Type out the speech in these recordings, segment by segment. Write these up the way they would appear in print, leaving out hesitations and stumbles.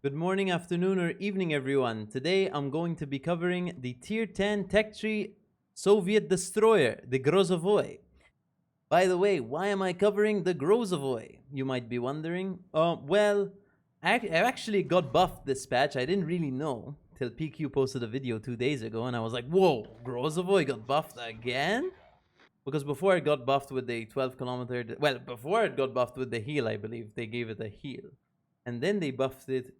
Good morning, afternoon, or evening, everyone. Today I'm going to be covering the Tier 10 Tech Tree Soviet destroyer, the Grozovoi. By the way, why am I covering the Grozovoi? You might be wondering. I actually got buffed this patch. I didn't really know till PQ posted a video 2 days ago, and I was like, whoa, Grozovoi got buffed again? Because before it got buffed with the 12 kilometer, before it got buffed with the heal, I believe they gave it a heal. And then they buffed it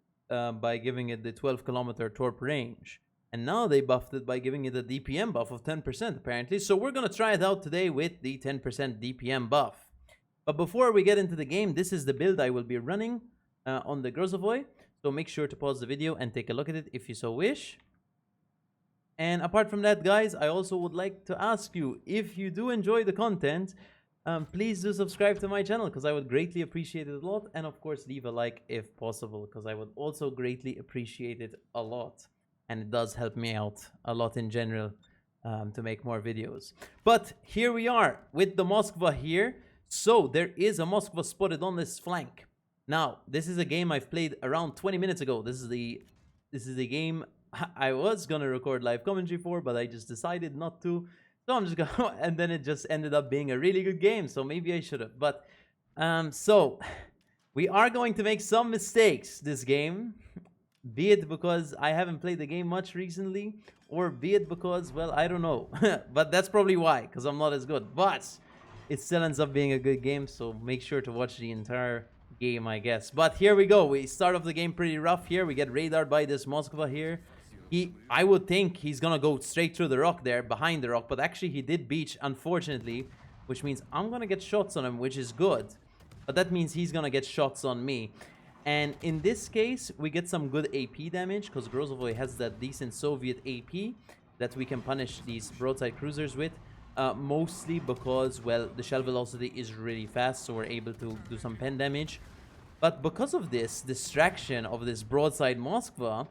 by giving it the 12-kilometer torp range. And now they buffed it by giving it a DPM buff of 10% apparently. So we're going to try it out today with the 10% DPM buff. But before we get into the game, this is the build I will be running on the Grozovoi. So make sure to pause the video and take a look at it if you so wish. And apart from that, guys, I also would like to ask you, if you do enjoy the content, please do subscribe to my channel because I would greatly appreciate it a lot. And of course, leave a like if possible because I would also greatly appreciate it a lot. And it does help me out a lot in general to make more videos. But here we are with the Moskva here. So there is a Moskva spotted on this flank. Now, this is a game I've played around 20 minutes ago. This is the game I was gonna record live commentary for, but I just decided not to. So I'm just gonna, and then it just ended up being a really good game. So maybe I should have. But so we are going to make some mistakes this game, be it because I haven't played the game much recently, or be it because, well, I don't know. But that's probably why, because I'm not as good. But it still ends up being a good game. So make sure to watch the entire game, I guess. But here we go. We start off the game pretty rough here. We get radared by this Moskva here. I would think he's gonna go straight through the rock there, behind the rock, but actually he did beach, unfortunately, which means I'm gonna get shots on him, which is good. But that means he's gonna get shots on me. And in this case, we get some good AP damage, because Grozovoi has that decent Soviet AP that we can punish these broadside cruisers with. Mostly because, well, the shell velocity is really fast, so we're able to do some pen damage. But because of this distraction of this broadside Moskva,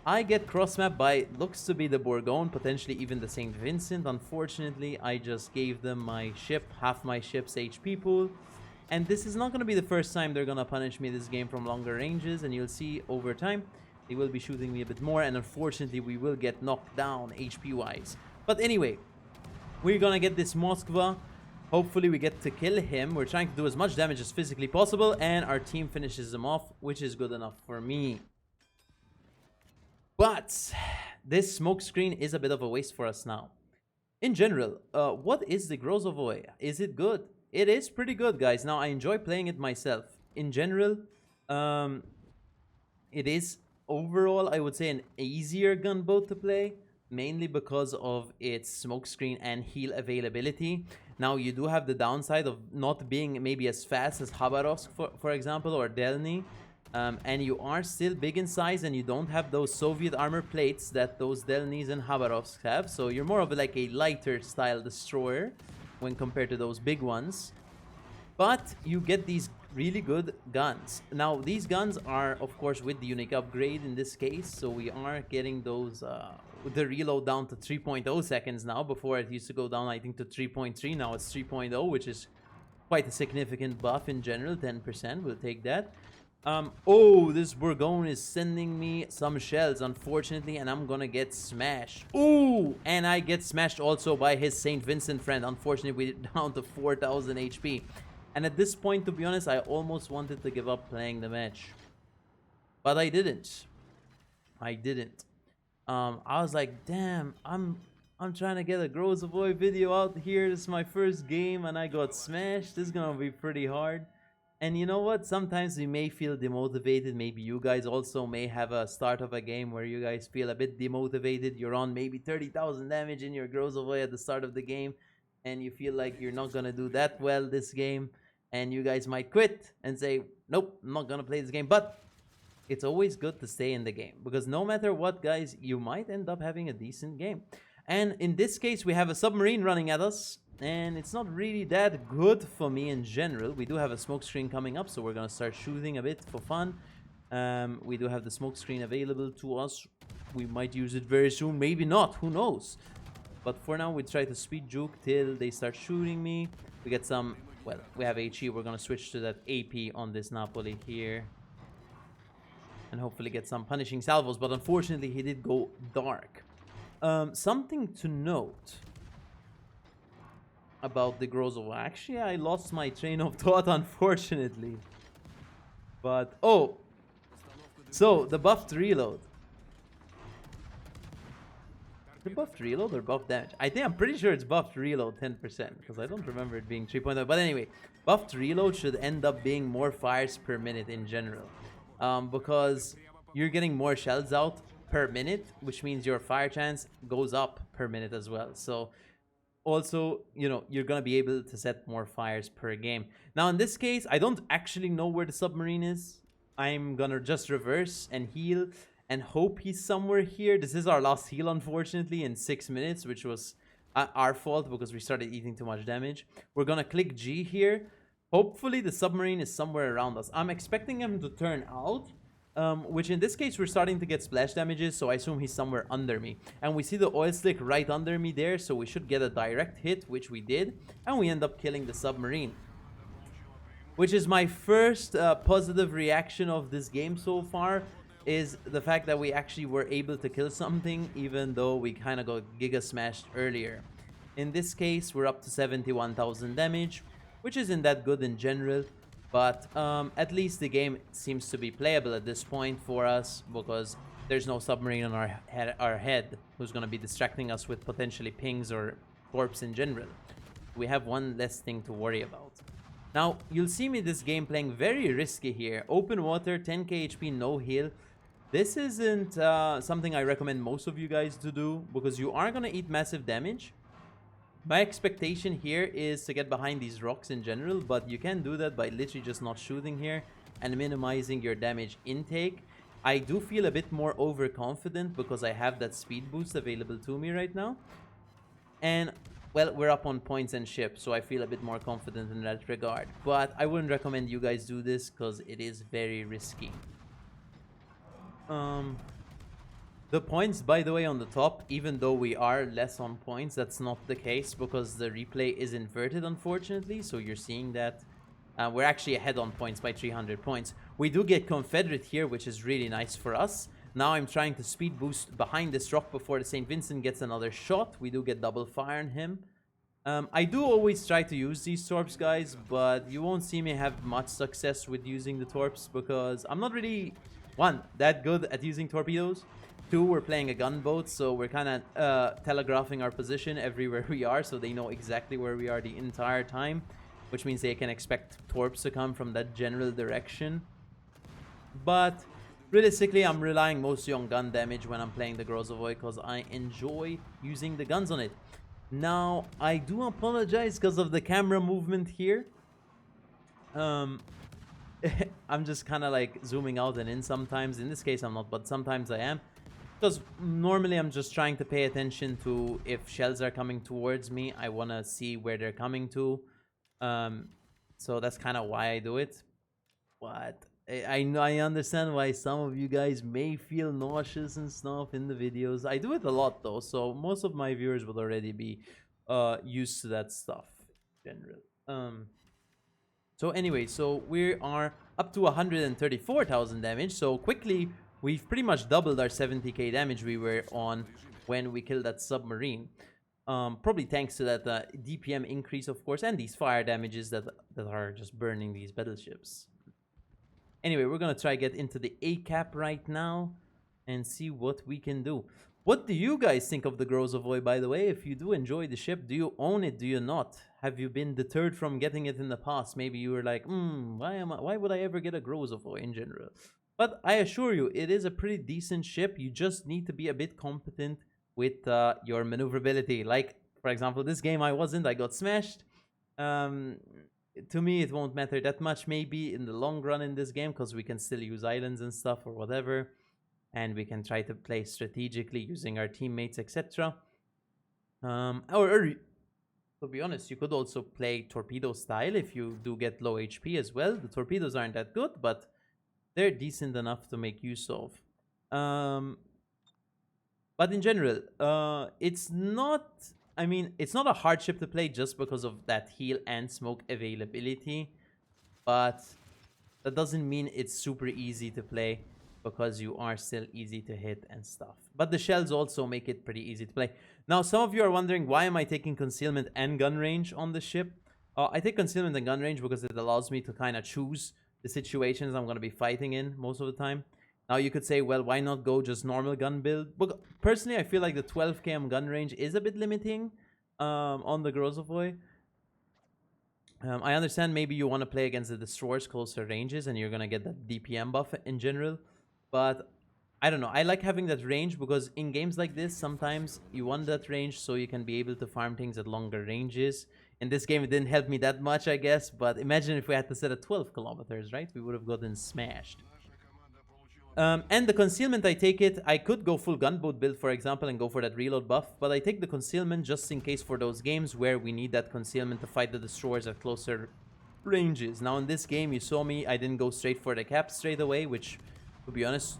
I get cross-mapped by, looks to be the Bourgogne, potentially even the St. Vincent. Unfortunately, I just gave them my ship, half my ship's HP pool. And this is not going to be the first time they're going to punish me this game from longer ranges. And you'll see over time, they will be shooting me a bit more. And unfortunately, we will get knocked down HP-wise. But anyway, we're going to get this Moskva. Hopefully, we get to kill him. We're trying to do as much damage as physically possible. And our team finishes him off, which is good enough for me. But this smoke screen is a bit of a waste for us now. In general, what is the Grozovoi? Is it good? It is pretty good, guys. Now, I enjoy playing it myself. In general, it is overall, I would say, an easier gunboat to play, mainly because of its smoke screen and heal availability. Now, you do have the downside of not being maybe as fast as Khabarovsk, for example, or Delny. And you are still big in size and you don't have those Soviet armor plates that those Delnys and Khabarovsk have. So you're more of like a lighter style destroyer when compared to those big ones. But you get these really good guns. Now, these guns are, of course, with the unique upgrade in this case. So we are getting those, the reload down to 3.0 seconds now. Before it used to go down, I think, to 3.3. Now it's 3.0, which is quite a significant buff in general. 10%, we'll take that. Oh, this Bourgogne is sending me some shells, unfortunately, and I'm gonna get smashed. Ooh, and I get smashed also by his St. Vincent friend. Unfortunately, we're down to 4,000 HP. And at this point, to be honest, I almost wanted to give up playing the match. But I didn't. I didn't. I was like, damn, I'm trying to get a Grozovoi video out here. This is my first game, and I got smashed. This is gonna be pretty hard. And you know what? Sometimes we may feel demotivated. Maybe you guys also may have a start of a game where you guys feel a bit demotivated. You're on maybe 30,000 damage in your Grozovoi at the start of the game. And you feel like you're not going to do that well this game. And you guys might quit and say, nope, I'm not going to play this game. But it's always good to stay in the game. Because no matter what, guys, you might end up having a decent game. And in this case, we have a submarine running at us. And it's not really that good for me in general. We do have a smoke screen coming up, so we're going to start shooting a bit for fun. We do have the smoke screen available to us. We might use it very soon, maybe not, who knows. But for now, we try to speed juke till they start shooting me. We get some, well, we have HE. We're going to switch to that AP on this Napoli here. and hopefully get some punishing salvos. But unfortunately, he did go dark. Something to note about the Grozovoi. Actually, I lost my train of thought, unfortunately. But, oh, so the buffed reload. Is it buffed reload or buffed damage? I'm pretty sure it's buffed reload 10%, because I don't remember it being 3.0. But anyway, buffed reload should end up being more fires per minute in general. Because you're getting more shells out per minute, which means your fire chance goes up per minute as well. So also, you know, you're gonna be able to set more fires per game. Now in this case, I don't actually know where the submarine is. I'm gonna just reverse and heal and hope he's somewhere here. This is our last heal, unfortunately, in 6 minutes, which was our fault because we started eating too much damage. We're gonna click G here. Hopefully the submarine is somewhere around us. I'm expecting him to turn out, which in this case we're starting to get splash damages, so I assume he's somewhere under me. And we see the oil slick right under me there, so we should get a direct hit, which we did, and we end up killing the submarine. Which is my first positive reaction of this game so far, is the fact that we actually were able to kill something, even though we kind of got giga smashed earlier. In this case, we're up to 71,000 damage, which isn't that good in general, but at least the game seems to be playable at this point for us, because there's no submarine on our head who's going to be distracting us with potentially pings or corpse in general. We have one less thing to worry about. Now, you'll see me this game playing very risky here. Open water, 10k HP, no heal. This isn't something I recommend most of you guys to do, because you are going to eat massive damage. My expectation here is to get behind these rocks in general, but you can do that by literally just not shooting here and minimizing your damage intake. I do feel a bit more overconfident because I have that speed boost available to me right now. And, well, we're up on points and ships, so I feel a bit more confident in that regard. But I wouldn't recommend you guys do this because it is very risky. The points, by the way, on the top, even though we are less on points, that's not the case because the replay is inverted, unfortunately. So you're seeing that we're actually ahead on points by 300 points. We do get Confederate here, which is really nice for us. Now I'm trying to speed boost behind this rock before the St. Vincent gets another shot. We do get double fire on him. I do always try to use these torps, guys, but you won't see me have much success with using the torps because I'm not really, one, that good at using torpedoes. Two, we're playing a gunboat, so we're kind of telegraphing our position everywhere we are, so they know exactly where we are the entire time, which means they can expect torps to come from that general direction. But realistically, I'm relying mostly on gun damage when I'm playing the Grozovoi because I enjoy using the guns on it. Now, I do apologize because of the camera movement here. I'm just kind of like zooming out and in sometimes. In this case, I'm not, but sometimes I am. Because normally I'm just trying to pay attention to if shells are coming towards me. I want to see where they're coming to. So that's kind of why I do it. But I understand why some of you guys may feel nauseous and stuff in the videos. I do it a lot though, so most of my viewers would already be used to that stuff in general. So anyway, so we are up to 134,000 damage. So quickly, we've pretty much doubled our 70k damage we were on when we killed that submarine. Probably thanks to that DPM increase, of course, and these fire damages that are just burning these battleships. Anyway, we're gonna try get into the A cap right now and see what we can do. What do you guys think of the Grozovoi, by the way? If you do enjoy the ship, do you own it? Do you not? Have you been deterred from getting it in the past? Maybe you were like, why would I ever get a Grozovoi in general? But I assure you, it is a pretty decent ship. You just need to be a bit competent with your maneuverability. Like, for example, this game I wasn't. I got smashed. To me, it won't matter that much maybe in the long run in this game because we can still use islands and stuff or whatever. And we can try to play strategically using our teammates, etc. Or to be honest, you could also play torpedo style if you do get low HP as well. The torpedoes aren't that good, but they're decent enough to make use of. But in general, it's not... I mean, it's not a hard ship to play just because of that heal and smoke availability. But that doesn't mean it's super easy to play because you are still easy to hit and stuff. But the shells also make it pretty easy to play. Now, some of you are wondering, why am I taking concealment and gun range on the ship? I take concealment and gun range because it allows me to kind of choose the situations I'm going to be fighting in most of the time. Now, you could say, well, why not go just normal gun build? But personally, I feel like the 12 km gun range is a bit limiting on the Grozovoi. I understand maybe you want to play against the destroyers closer ranges and you're going to get that DPM buff in general. But I don't know. I like having that range because in games like this, sometimes you want that range so you can be able to farm things at longer ranges. In this game, it didn't help me that much, I guess. But imagine if we had to set at 12 kilometers, right? We would have gotten smashed. And the concealment, I take it, I could go full gunboat build, for example, and go for that reload buff. But I take the concealment just in case for those games where we need that concealment to fight the destroyers at closer ranges. Now, in this game, you saw me, I didn't go straight for the cap straight away, which, to be honest,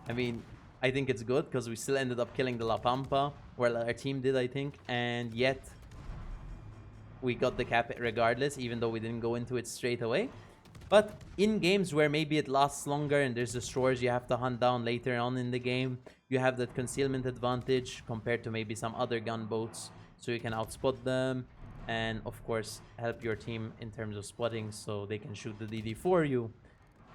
I mean, I think it's good because we still ended up killing the La Pampa. Well, our team did, I think. And yet, we got the cap regardless, even though we didn't go into it straight away. But in games where maybe it lasts longer and there's destroyers you have to hunt down later on in the game, you have that concealment advantage compared to maybe some other gunboats. So you can outspot them and, of course, help your team in terms of spotting so they can shoot the DD for you.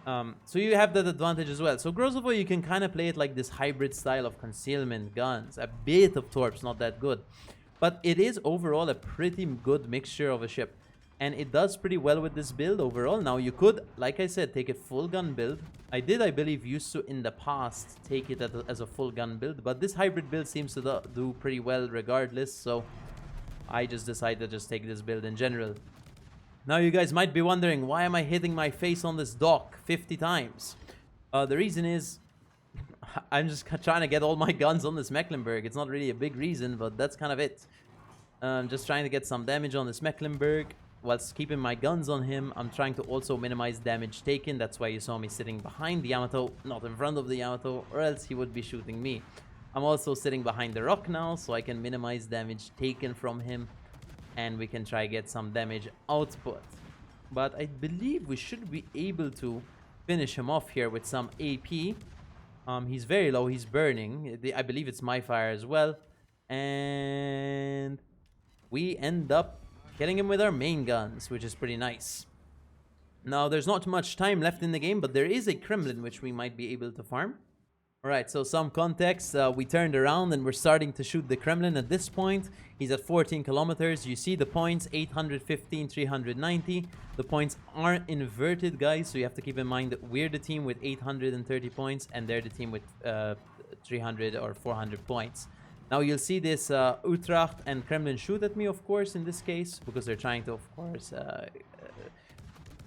So you have that advantage as well. So Grozovoi, you can kind of play it like this hybrid style of concealment, guns, a bit of torps, not that good. But it is overall a pretty good mixture of a ship. And it does pretty well with this build overall. Now, you could, like I said, take a full gun build. I did, I believe, used to, in the past, take it as a full gun build. But this hybrid build seems to do pretty well regardless. So, I just decided to just take this build in general. Now, you guys might be wondering, why am I hitting my face on this dock 50 times? The reason is, I'm just trying to get all my guns on this Mecklenburg. It's not really a big reason, but that's kind of it. Just trying to get some damage on this Mecklenburg. Whilst keeping my guns on him, I'm trying to also minimize damage taken. That's why you saw me sitting behind the Yamato, not in front of the Yamato, or else he would be shooting me. I'm also sitting behind the rock now, so I can minimize damage taken from him, and we can try get some damage output. But I believe we should be able to finish him off here with some AP. He's very low, he's burning. I believe it's my fire as well. And we end up killing him with our main guns, which is pretty nice. Now, there's not much time left in the game, but there is a Kremlin which we might be able to farm. Alright, so some context. We turned around and we're starting to shoot the Kremlin at this point. He's at 14 kilometers. You see the points, 815, 390. The points aren't inverted, guys, so you have to keep in mind that we're the team with 830 points and they're the team with 300 or 400 points. Now, you'll see this Utrecht and Kremlin shoot at me, of course, in this case, because they're trying to, of course,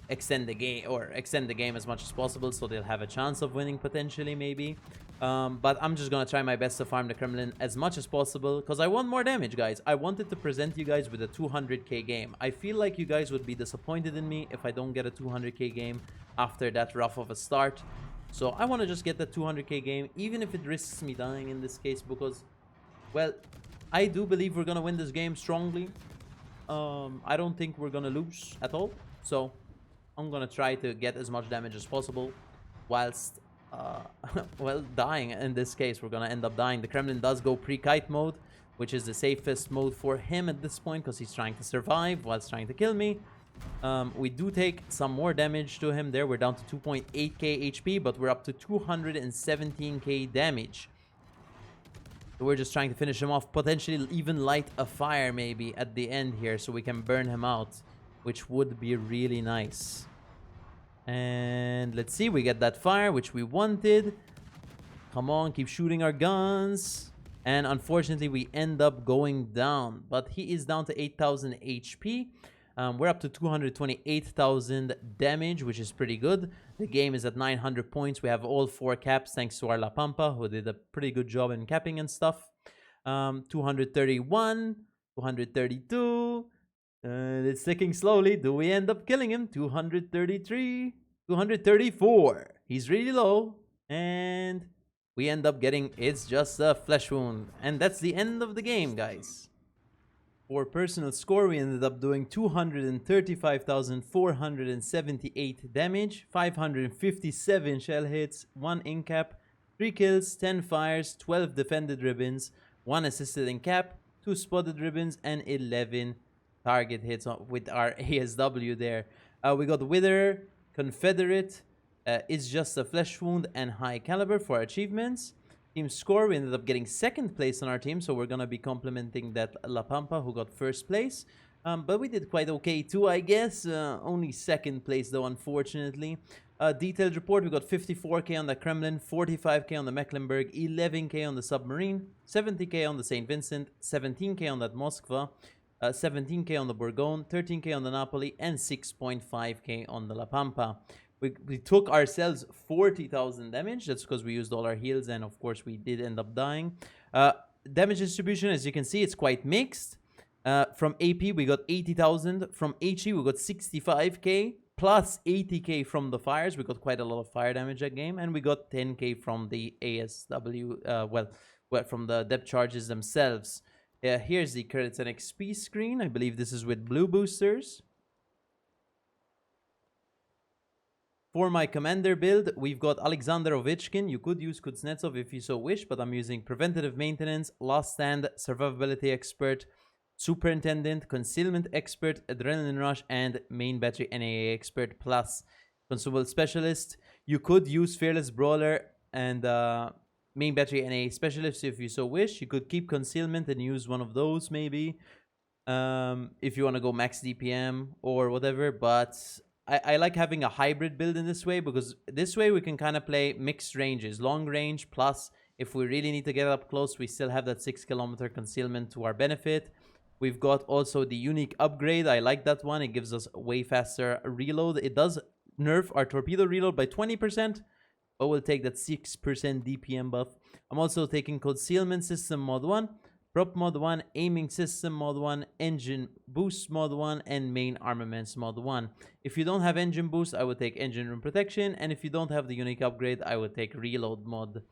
extend the game as much as possible, so they'll have a chance of winning potentially, maybe. But I'm just gonna try my best to farm the Kremlin as much as possible, because I want more damage, guys. I wanted to present you guys with a 200k game. I feel like you guys would be disappointed in me if I don't get a 200k game after that rough of a start. So I want to just get the 200k game, even if it risks me dying in this case, because, well, I do believe we're gonna win this game strongly. I don't think we're gonna lose at all. So I'm gonna try to get as much damage as possible whilst, well, dying. In this case, we're gonna end up dying. The Kremlin does go pre-kite mode, which is the safest mode for him at this point because he's trying to survive whilst trying to kill me. We do take some more damage to him there. We're down to 2.8k HP, but we're up to 217k damage. So we're just trying to finish him off, potentially even light a fire maybe at the end here so we can burn him out, which would be really nice. And let's see, we get that fire, which we wanted. Come on, keep shooting our guns. And unfortunately, we end up going down, but he is down to 8,000 HP. We're up to 228,000 damage, which is pretty good. The game is at 900 points. We have all 4 caps thanks to our La Pampa, who did a pretty good job in capping and stuff. 231, 232. It's ticking slowly. Do we end up killing him? 233, 234. He's really low. And we end up getting, it's just a flesh wound. And that's the end of the game, guys. For personal score, we ended up doing 235,478 damage, 557 shell hits, 1 in cap, 3 kills, 10 fires, 12 defended ribbons, 1 assisted in cap, 2 spotted ribbons, and 11 target hits with our ASW there. We got Wither, Confederate, Is Just a Flesh Wound, and High Caliber for achievements. Team score, we ended up getting 2nd place on our team, so we're going to be complimenting that La Pampa who got 1st place. But we did quite okay too, I guess. Only 2nd place though, unfortunately. Detailed report, we got 54k on the Kremlin, 45k on the Mecklenburg, 11k on the Submarine, 70k on the St. Vincent, 17k on that Moskva, 17k on the Bourgogne, 13k on the Napoli, and 6.5k on the La Pampa. We took ourselves 40,000 damage. That's because we used all our heals, and of course we did end up dying. Damage distribution, as you can see, it's quite mixed. From AP, we got 80,000. From HE, we got 65k, plus 80k from the fires. We got quite a lot of fire damage that game, and we got 10k from the ASW, well, from the depth charges themselves. Here's the credits and XP screen. I believe this is with blue boosters. For my commander build, we've got Alexander Ovechkin. You could use Kuznetsov if you so wish, but I'm using Preventative Maintenance, Last Stand, Survivability Expert, Superintendent, Concealment Expert, Adrenaline Rush, and Main Battery NAA Expert plus Consumable Specialist. You could use Fearless Brawler and Main Battery NAA Specialist if you so wish. You could keep Concealment and use one of those maybe if you want to go max DPM or whatever, but I like having a hybrid build in this way, because this way we can kind of play mixed ranges, long range, plus if we really need to get up close, we still have that 6-kilometer concealment to our benefit. We've got also the unique upgrade. I like that one. It gives us way faster reload. It does nerf our torpedo reload by 20%, but we'll take that 6% DPM buff. I'm also taking Concealment System Mod 1, Prop Mod 1, Aiming System Mod 1, Engine Boost Mod 1, and Main Armaments Mod 1. If you don't have Engine Boost, I would take Engine Room Protection, and if you don't have the unique upgrade, I would take Reload Mod.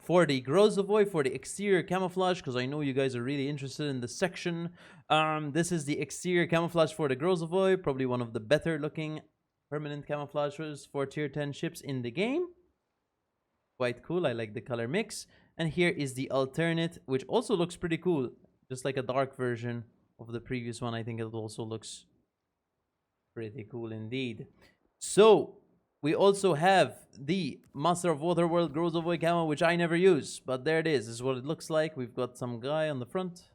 For the Grozovoi, for the exterior camouflage, because I know you guys are really interested in this section, this is the exterior camouflage for the Grozovoi, probably one of the better looking permanent camouflages for tier 10 ships in the game. Quite cool, I like the color mix. And here is the alternate, which also looks pretty cool, just like a dark version of the previous one. I think it also looks pretty cool indeed. So we also have the Master of Waterworld Grozovoi camo, which I never use, but there it is. This is what it looks like. We've got some guy on the front.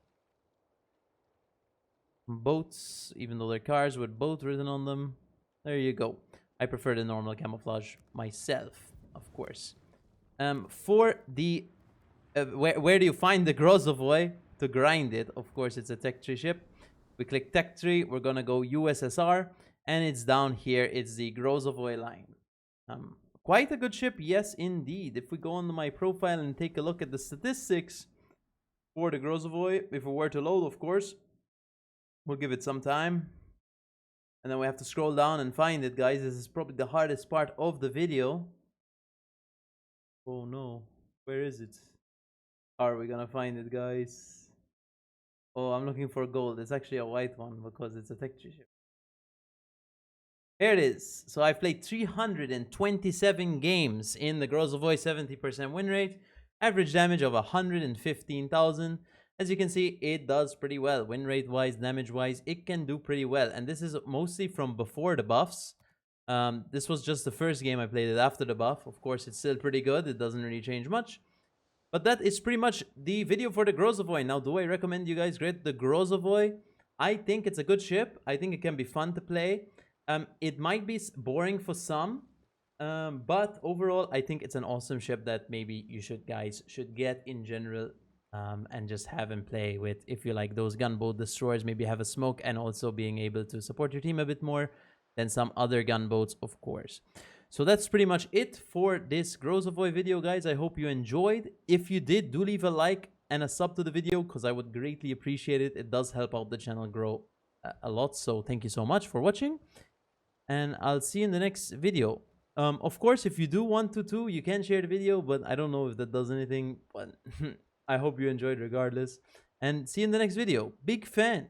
Boats, even though they're cars with boat written on them. There you go. I prefer the normal camouflage myself, of course. For the where do you find the Grozovoi to grind it? Of course, it's a Tech Tree ship. We click Tech Tree. We're gonna go USSR, and it's down here. It's the Grozovoi line. Quite a good ship, yes, indeed. If we go on my profile and take a look at the statistics for the Grozovoi, if we were to load, of course, we'll give it some time. And then we have to scroll down and find it, guys. This is probably the hardest part of the video. Oh no, where is it? How are we gonna find it, guys? Oh, I'm looking for gold. It's actually a white one because it's a Tech Tree ship. Here it is. So I played 327 games in the Grozovoi, 70% win rate, average damage of 115,000. As you can see, it does pretty well. Win rate wise, damage wise, it can do pretty well. And this is mostly from before the buffs. This was just the first game I played it after the buff. Of course, it's still pretty good. It doesn't really change much. But that is pretty much the video for the Grozovoi. Now, do I recommend you guys get the Grozovoi? I think it's a good ship. I think it can be fun to play. It might be boring for some, but overall, I think it's an awesome ship that maybe you guys should get in general, and just have and play with. If you like those gunboat destroyers, maybe have a smoke, and also being able to support your team a bit more than some other gunboats, of course. So that's pretty much it for this Grozovoi video, guys. I hope you enjoyed. If you did, do leave a like and a sub to the video, because I would greatly appreciate it. It does help out the channel grow a lot. So thank you so much for watching, and I'll see you in the next video. Of course, if you do want to, you can share the video, but I don't know if that does anything. But I hope you enjoyed regardless. and see you in the next video. Big fan.